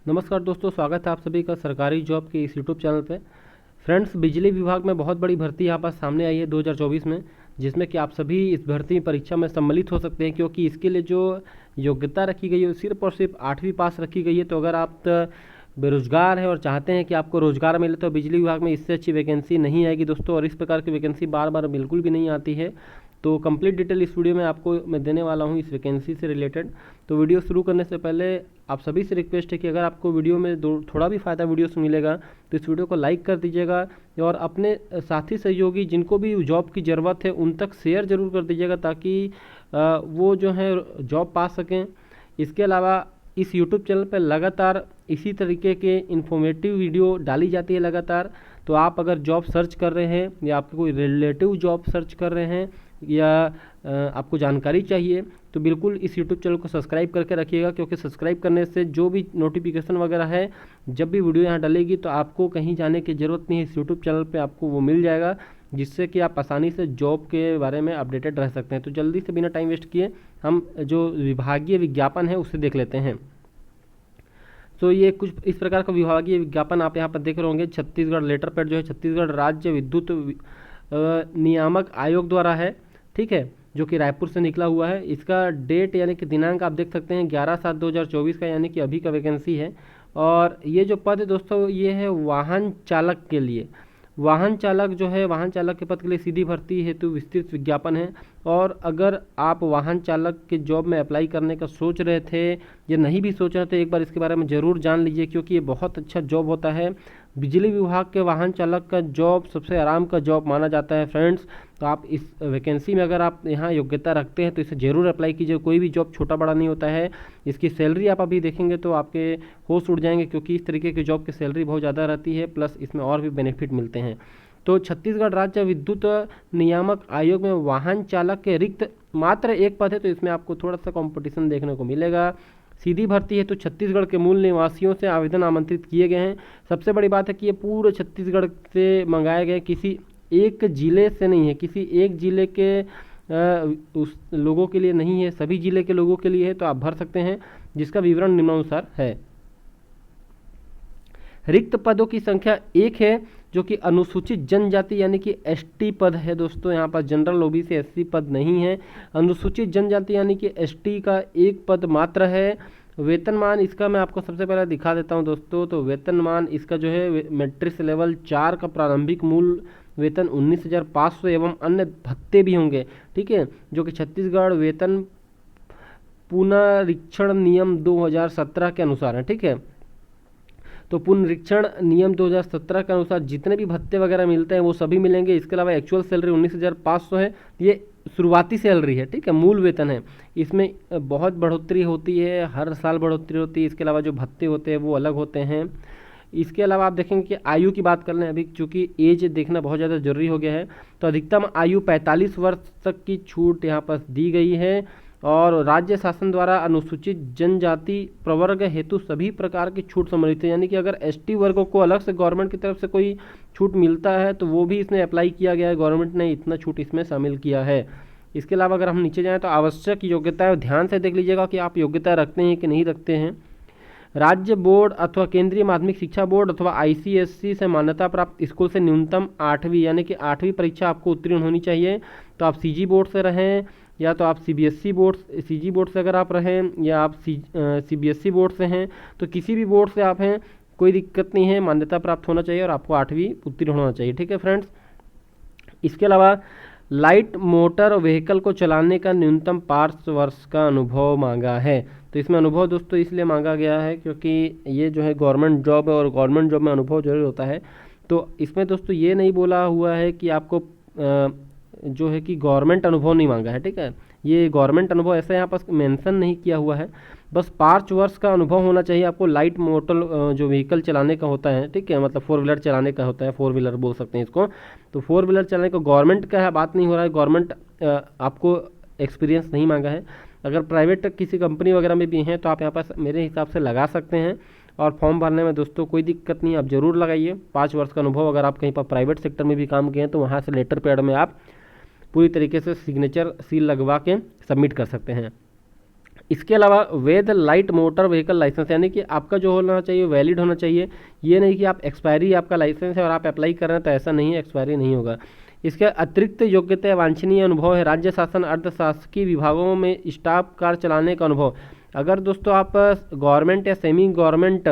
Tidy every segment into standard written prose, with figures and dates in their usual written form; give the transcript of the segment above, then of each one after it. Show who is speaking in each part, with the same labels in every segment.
Speaker 1: नमस्कार दोस्तों, स्वागत है आप सभी का सरकारी जॉब के इस यूट्यूब चैनल पे। फ्रेंड्स, बिजली विभाग में बहुत बड़ी भर्ती यहाँ पर सामने आई है 2024 में, जिसमें कि आप सभी इस भर्ती परीक्षा में सम्मिलित हो सकते हैं, क्योंकि इसके लिए जो योग्यता रखी गई है वो सिर्फ और सिर्फ 8वीं पास रखी गई है। तो अगर आप बेरोजगार हैं और चाहते हैं कि आपको रोजगार मिले तो बिजली विभाग में इससे अच्छी वैकेंसी नहीं आएगी दोस्तों, और इस प्रकार की वैकेंसी बार बार बिल्कुल भी नहीं आती है। तो कंप्लीट डिटेल इस वीडियो में आपको मैं देने वाला हूँ इस वैकेंसी से रिलेटेड। तो वीडियो शुरू करने से पहले आप सभी से रिक्वेस्ट है कि अगर आपको वीडियो में थोड़ा भी फ़ायदा वीडियो से मिलेगा तो इस वीडियो को लाइक कर दीजिएगा, और अपने साथी सहयोगी जिनको भी जॉब की ज़रूरत है उन तक शेयर ज़रूर कर दीजिएगा, ताकि वो जो है जॉब पा सकें। इसके अलावा इस यूट्यूब चैनल पर लगातार इसी तरीके के इन्फॉर्मेटिव वीडियो डाली जाती है लगातार। तो आप अगर जॉब सर्च कर रहे हैं या आपको कोई रिलेटिव जॉब सर्च कर रहे हैं या आपको जानकारी चाहिए तो बिल्कुल इस यूट्यूब चैनल को सब्सक्राइब करके रखिएगा, क्योंकि सब्सक्राइब करने से जो भी नोटिफिकेशन वगैरह है, जब भी वीडियो यहाँ डलेगी तो आपको कहीं जाने की ज़रूरत नहीं है, इस यूट्यूब चैनल पे आपको वो मिल जाएगा, जिससे कि आप आसानी से जॉब के बारे में अपडेटेड रह सकते हैं। तो जल्दी से बिना टाइम वेस्ट किए हम जो विभागीय विज्ञापन है उसे देख लेते हैं। तो ये कुछ इस प्रकार का विभागीय विज्ञापन आप यहाँ पर देख रहे होंगे। छत्तीसगढ़ लेटर पैड जो है छत्तीसगढ़ राज्य विद्युत नियामक आयोग द्वारा है, ठीक है, जो कि रायपुर से निकला हुआ है। इसका डेट यानी कि दिनांक आप देख सकते हैं 11/7/2024 का, यानी कि अभी का वैकेंसी है। और ये जो पद है दोस्तों ये है वाहन चालक के लिए। वाहन चालक जो है, वाहन चालक के पद के लिए सीधी भर्ती हेतु विस्तृत विज्ञापन है। और अगर आप वाहन चालक के जॉब में अप्लाई करने का सोच रहे थे या नहीं भी सोच रहे थे, एक बार इसके बारे में ज़रूर जान लीजिए, क्योंकि ये बहुत अच्छा जॉब होता है। बिजली विभाग के वाहन चालक का जॉब सबसे आराम का जॉब माना जाता है फ्रेंड्स। तो आप इस वैकेंसी में अगर आप यहाँ योग्यता रखते हैं तो इसे ज़रूर अप्लाई कीजिए। कोई भी जॉब छोटा बड़ा नहीं होता है। इसकी सैलरी आप अभी देखेंगे तो आपके होश उड़ जाएंगे, क्योंकि इस तरीके की जॉब की सैलरी बहुत ज़्यादा रहती है, प्लस इसमें और भी बेनिफिट मिलते हैं। तो छत्तीसगढ़ राज्य विद्युत नियामक आयोग में वाहन चालक के रिक्त मात्र एक पद है, तो इसमें आपको थोड़ा सा कंपटीशन देखने को मिलेगा। सीधी भर्ती है तो छत्तीसगढ़ के मूल निवासियों से आवेदन आमंत्रित किए गए हैं। सबसे बड़ी बात है कि ये पूरे छत्तीसगढ़ से मंगाए गए, किसी एक ज़िले से नहीं है, किसी एक ज़िले के उस लोगों के लिए नहीं है, सभी ज़िले के लोगों के लिए है। तो आप भर सकते हैं, जिसका विवरण निम्नानुसार है। रिक्त पदों की संख्या 1 है, जो कि अनुसूचित जनजाति यानी कि एसटी पद है दोस्तों। यहाँ पर जनरल ओबीसी एससी पद नहीं है। अनुसूचित जनजाति यानी कि एसटी का एक पद मात्र है। वेतनमान इसका मैं आपको सबसे पहले दिखा देता हूँ दोस्तों। तो वेतनमान इसका जो है मैट्रिक्स लेवल 4 का प्रारंभिक मूल वेतन 19,500 एवं अन्य भत्ते भी होंगे, ठीक है, जो कि छत्तीसगढ़ वेतन पुनरीक्षण नियम 2017 के अनुसार है, ठीक है। तो पुनरीक्षण नियम 2017 के अनुसार जितने भी भत्ते वगैरह मिलते हैं वो सभी मिलेंगे। इसके अलावा एक्चुअल सैलरी 19,500 है, ये शुरुआती सैलरी है, ठीक है, मूल वेतन है। इसमें बहुत बढ़ोतरी होती है, हर साल बढ़ोतरी होती है। इसके अलावा जो भत्ते होते हैं वो अलग होते हैं। इसके अलावा आप देखेंगे कि आयु की बात कर लें अभी, चूँकि एज देखना बहुत ज़्यादा जरूरी हो गया है, तो अधिकतम आयु 45 वर्ष तक की छूट यहाँ पर दी गई है। और राज्य शासन द्वारा अनुसूचित जनजाति प्रवर्ग हेतु सभी प्रकार की छूट सम्मिलित है, यानी कि अगर एसटी वर्गों को अलग से गवर्नमेंट की तरफ से कोई छूट मिलता है तो वो भी इसमें अप्लाई किया गया है, गवर्नमेंट ने इतना छूट इसमें शामिल किया है। इसके अलावा अगर हम नीचे जाएँ तो आवश्यक योग्यताएं ध्यान से देख लीजिएगा कि आप योग्यता रखते हैं कि नहीं रखते हैं। राज्य बोर्ड अथवा केंद्रीय माध्यमिक शिक्षा बोर्ड अथवा आईसीएससी से मान्यता प्राप्त स्कूल से न्यूनतम 8वीं यानी कि 8वीं परीक्षा आपको उत्तीर्ण होनी चाहिए। तो आप सीजी बोर्ड से रहें या तो आप सीबीएसई बोर्ड, सीजी बोर्ड से अगर आप रहें या आप सीबीएसई बोर्ड से हैं, तो किसी भी बोर्ड से आप हैं कोई दिक्कत नहीं है, मान्यता प्राप्त होना चाहिए और आपको 8वीं उत्तीर्ण होना चाहिए, ठीक है फ्रेंड्स। इसके अलावा लाइट मोटर व्हीकल को चलाने का न्यूनतम 5 वर्ष का अनुभव मांगा है। तो इसमें अनुभव दोस्तों इसलिए मांगा गया है क्योंकि ये जो है गवर्नमेंट जॉब है और गवर्नमेंट जॉब में अनुभव जरूर होता है। तो इसमें दोस्तों ये नहीं बोला हुआ है कि आपको जो है कि गवर्नमेंट अनुभव नहीं मांगा है, ठीक है, ये गवर्नमेंट अनुभव ऐसा यहाँ पर मेंशन नहीं किया हुआ है। बस 5 वर्ष का अनुभव होना चाहिए आपको लाइट मोटर जो व्हीकल चलाने का होता है, ठीक है, मतलब 4 व्हीलर चलाने का होता है, 4 व्हीलर बोल सकते हैं इसको। तो 4 व्हीलर चलाने को गवर्नमेंट का है, बात नहीं हो रहा है, गवर्नमेंट आपको एक्सपीरियंस नहीं मांगा है। अगर प्राइवेट किसी कंपनी वगैरह में भी हैं तो आप यहाँ पर मेरे हिसाब से लगा सकते हैं। और फॉर्म भरने में दोस्तों कोई दिक्कत नहीं, आप ज़रूर लगाइए। 5 वर्ष का अनुभव, अगर आप कहीं पर प्राइवेट सेक्टर में भी काम किए हैं तो वहाँ से लेटर पैड में आप पूरी तरीके से सिग्नेचर सील लगवा के सबमिट कर सकते हैं। इसके अलावा वैध लाइट मोटर व्हीकल लाइसेंस, यानी कि आपका जो होना चाहिए वैलिड होना चाहिए। ये नहीं कि आप एक्सपायरी आपका लाइसेंस है और आप अप्लाई कर रहे हैं, तो ऐसा नहीं है, एक्सपायरी नहीं होगा। इसके अतिरिक्त योग्यता या वांछनीय अनुभव है राज्य शासन अर्धशासकीय विभागों में स्टाफ कार चलाने का अनुभव। अगर दोस्तों आप गवर्नमेंट या सेमी गवर्नमेंट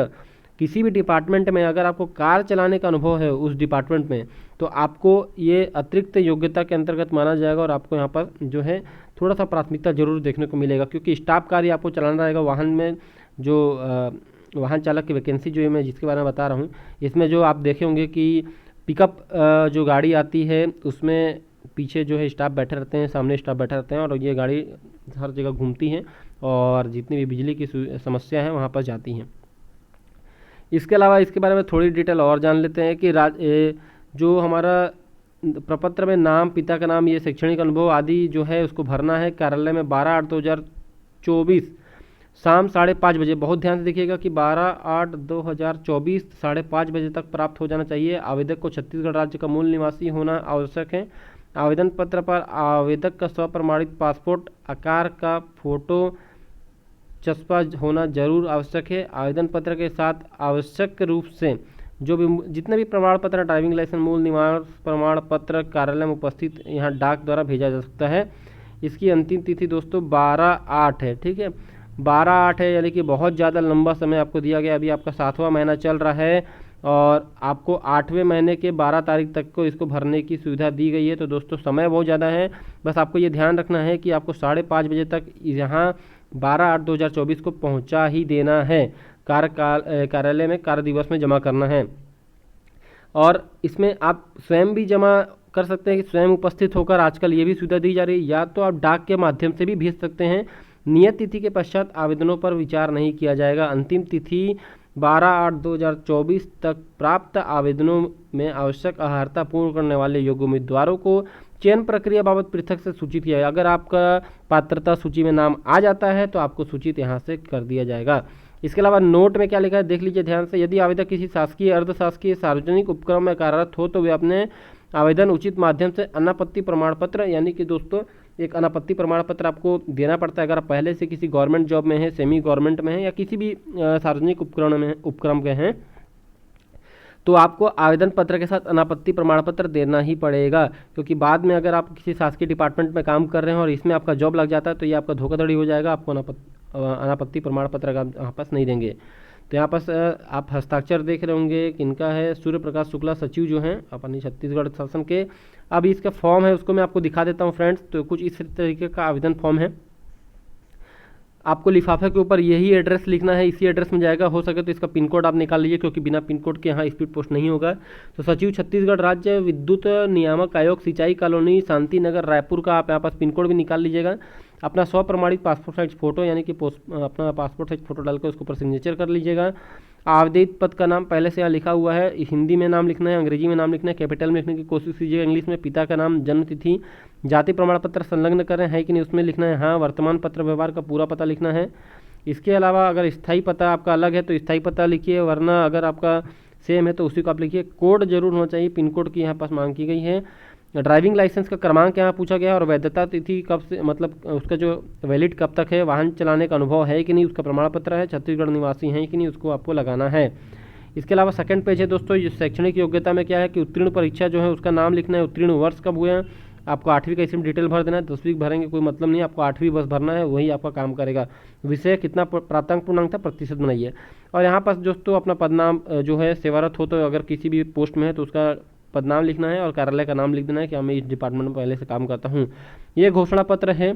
Speaker 1: किसी भी डिपार्टमेंट में अगर आपको कार चलाने का अनुभव है उस डिपार्टमेंट में, तो आपको ये अतिरिक्त योग्यता के अंतर्गत माना जाएगा और आपको यहाँ पर जो है थोड़ा सा प्राथमिकता जरूर देखने को मिलेगा, क्योंकि स्टाफ कार ही आपको चलाना रहेगा। वाहन में जो वाहन चालक की वैकेंसी जो है मैं जिसके बारे में बता रहा हूँ, इसमें जो आप देखे होंगे कि पिकअप जो गाड़ी आती है उसमें पीछे जो है स्टाफ बैठे रहते हैं, सामने स्टाफ बैठे रहते हैं और ये गाड़ी हर जगह घूमती हैं और जितनी भी बिजली की समस्या है वहाँ पर जाती हैं। इसके अलावा इसके बारे में थोड़ी डिटेल और जान लेते हैं कि जो हमारा प्रपत्र में नाम, पिता का नाम, ये शैक्षणिक अनुभव आदि जो है उसको भरना है कार्यालय में 12/8/2024 शाम 5:30 बजे। बहुत ध्यान से देखिएगा कि 12/8/2024 5:30 बजे तक प्राप्त हो जाना चाहिए। आवेदक को छत्तीसगढ़ राज्य का मूल निवासी होना आवश्यक है। आवेदन पत्र पर आवेदक का स्वप्रमाणित पासपोर्ट आकार का फोटो चस्पा होना जरूर आवश्यक है। आवेदन पत्र के साथ आवश्यक रूप से जो भी जितने भी प्रमाण पत्र, ड्राइविंग लाइसेंस, मूल निवास प्रमाण पत्र कार्यालय में उपस्थित यहाँ डाक द्वारा भेजा जा सकता है। इसकी अंतिम तिथि दोस्तों 12/8 है, ठीक है, 12/8 है, यानी कि बहुत ज़्यादा लंबा समय आपको दिया गया। अभी आपका 7वां महीना चल रहा है और आपको 8वें महीने के 12 तारीख तक को इसको भरने की सुविधा दी गई है। तो दोस्तों समय बहुत ज़्यादा है, बस आपको ये ध्यान रखना है कि आपको 5:30 बजे तक यहाँ 12/8/2024 को पहुँचा ही देना है। कार्यालय में कार्य दिवस में जमा करना है और इसमें आप स्वयं भी जमा कर सकते हैं कि स्वयं उपस्थित होकर। आजकल ये भी सुविधा दी जा रही है, या तो आप डाक के माध्यम से भी भेज सकते हैं। नियत तिथि के पश्चात आवेदनों पर विचार नहीं किया जाएगा। अंतिम तिथि 12/8/2024 तक प्राप्त आवेदनों में आवश्यक अर्हता पूर्ण करने वाले योग्य उम्मीदवारों को चयन प्रक्रिया बाबत पृथक से सूचित किया जाएगा। अगर आपका पात्रता सूची में नाम आ जाता है तो आपको सूचित यहाँ से कर दिया जाएगा। इसके अलावा नोट में क्या लिखा है देख लीजिए ध्यान से। यदि आवेदक किसी शासकीय, अर्धशासकीय, सार्वजनिक उपक्रम में कार्यरत हो तो वे अपने आवेदन उचित माध्यम से अनापत्ति प्रमाण पत्र, यानी कि दोस्तों एक अनापत्ति प्रमाण पत्र आपको देना पड़ता है। अगर आप पहले से किसी गवर्नमेंट जॉब में है, सेमी गवर्नमेंट में है या किसी भी सार्वजनिक उपक्रम के हैं, तो आपको आवेदन पत्र के साथ अनापत्ति प्रमाण पत्र देना ही पड़ेगा, क्योंकि बाद में अगर आप किसी शासकीय डिपार्टमेंट में काम कर रहे हैं और इसमें आपका जॉब लग जाता है तो ये आपका धोखाधड़ी हो जाएगा। आपको अनापत्ति प्रमाण पत्र का वापस नहीं देंगे। तो यहाँ पर आप हस्ताक्षर देख रहे होंगे किनका है, सूर्य प्रकाश शुक्ला सचिव जो हैं अपनी छत्तीसगढ़ शासन के। अब इसका फॉर्म है उसको मैं आपको दिखा देता हूँ फ्रेंड्स। तो कुछ इस तरीके का आवेदन फॉर्म है। आपको लिफाफे के ऊपर यही एड्रेस लिखना है, इसी एड्रेस में जाएगा। हो सके तो इसका पिन कोड आप निकाल लीजिए, क्योंकि बिना पिन कोड के यहाँ स्पीड पोस्ट नहीं होगा। तो सचिव छत्तीसगढ़ राज्य विद्युत नियामक आयोग, सिंचाई कॉलोनी, शांति नगर, रायपुर का आप यहाँ पास पिन कोड भी निकाल लीजिएगा। अपना स्वप्रमाणित पासपोर्ट साइज फोटो, यानी कि अपना पासपोर्ट साइज फोटो डालकर उसके ऊपर सिग्नेचर कर लीजिएगा। आवेदित पद का नाम पहले से यहाँ लिखा हुआ है, हिंदी में नाम लिखना है, अंग्रेजी में नाम लिखना है, कैपिटल में लिखने की कोशिश कीजिएगा, इंग्लिश में। पिता का नाम, जन्म तिथि, जाति प्रमाण पत्र संलग्न करें है कि नहीं उसमें लिखना है हाँ। वर्तमान पत्र व्यवहार का पूरा पता लिखना है। इसके अलावा अगर स्थायी पता आपका अलग है तो स्थायी पता लिखिए, वरना अगर आपका सेम है तो उसी को आप लिखिए। कोड जरूर होना चाहिए, पिन कोड की यहाँ पास मांग की गई है। ड्राइविंग लाइसेंस का क्रमांक यहाँ पूछा गया है और वैधता तिथि कब से, मतलब उसका जो वैलिड कब तक है। वाहन चलाने का अनुभव है कि नहीं, उसका प्रमाण पत्र है, छत्तीसगढ़ निवासी हैं कि नहीं, उसको आपको लगाना है। इसके अलावा सेकंड पेज है दोस्तों, ये शैक्षणिक योग्यता में क्या है कि उत्तीर्ण परीक्षा जो है उसका नाम लिखना है, उत्तीर्ण वर्ष कब हुए हैं। आपको 8वीं का इसमें डिटेल भर देना है, 10वीं भरेंगे कोई मतलब नहीं, आपको 8वीं बस भरना है, वही आपका काम करेगा। विषय कितना प्राप्तांक पूर्णांक था, प्रतिशत बनाइए। और यहाँ पर दोस्तों अपना पदनाम जो है सेवारत हो तो अगर किसी भी पोस्ट में है तो उसका पदनाम लिखना है और कार्यालय का नाम लिख देना है कि मैं इस डिपार्टमेंट में पहले से काम करता हूँ। ये घोषणा पत्र है,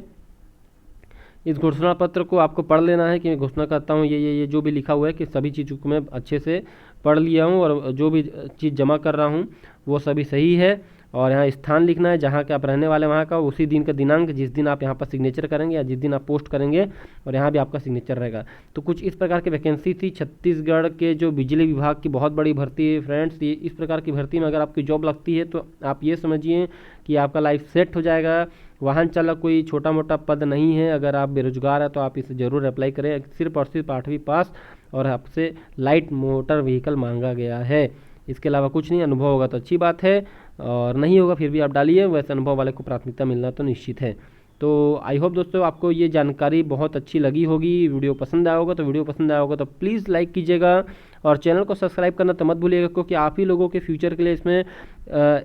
Speaker 1: इस घोषणा पत्र को आपको पढ़ लेना है कि मैं घोषणा करता हूँ ये जो भी लिखा हुआ है कि सभी चीज़ों को मैं अच्छे से पढ़ लिया हूँ और जो भी चीज़ जमा कर रहा हूँ वो सभी सही है। और यहाँ स्थान लिखना है जहाँ के आप रहने वाले वहाँ का, उसी दिन का दिनांक जिस दिन आप यहाँ पर सिग्नेचर करेंगे या जिस दिन आप पोस्ट करेंगे, और यहाँ भी आपका सिग्नेचर रहेगा। तो कुछ इस प्रकार की वैकेंसी थी छत्तीसगढ़ के जो बिजली विभाग की बहुत बड़ी भर्ती है फ्रेंड्स। ये इस प्रकार की भर्ती में अगर आपकी जॉब लगती है तो आप ये समझिए कि आपका लाइफ सेट हो जाएगा। वाहन चालक कोई छोटा मोटा पद नहीं है। अगर आप बेरोजगार हैं तो आप इसे ज़रूर अप्लाई करें। सिर्फ और सिर्फ 8वीं पास और आपसे लाइट मोटर व्हीकल मांगा गया है, इसके अलावा कुछ नहीं। अनुभव होगा तो अच्छी बात है और नहीं होगा फिर भी आप डालिए, वैसे अनुभव वाले को प्राथमिकता मिलना तो निश्चित है। तो आई होप दोस्तों आपको ये जानकारी बहुत अच्छी लगी होगी, वीडियो पसंद आया होगा। तो वीडियो पसंद आया होगा तो प्लीज़ लाइक कीजिएगा और चैनल को सब्सक्राइब करना तो मत भूलिएगा, क्योंकि आप ही लोगों के फ्यूचर के लिए इसमें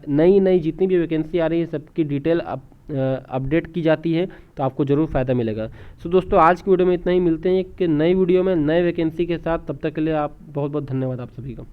Speaker 1: नई नई जितनी भी वैकेंसी आ रही है सबकी डिटेल अपडेट की जाती है, तो आपको ज़रूर फ़ायदा मिलेगा। सो दोस्तों आज की वीडियो में इतना ही, मिलते हैं एक नई वीडियो में नए वैकेंसी के साथ। तब तक के लिए आप बहुत बहुत धन्यवाद आप सभी का।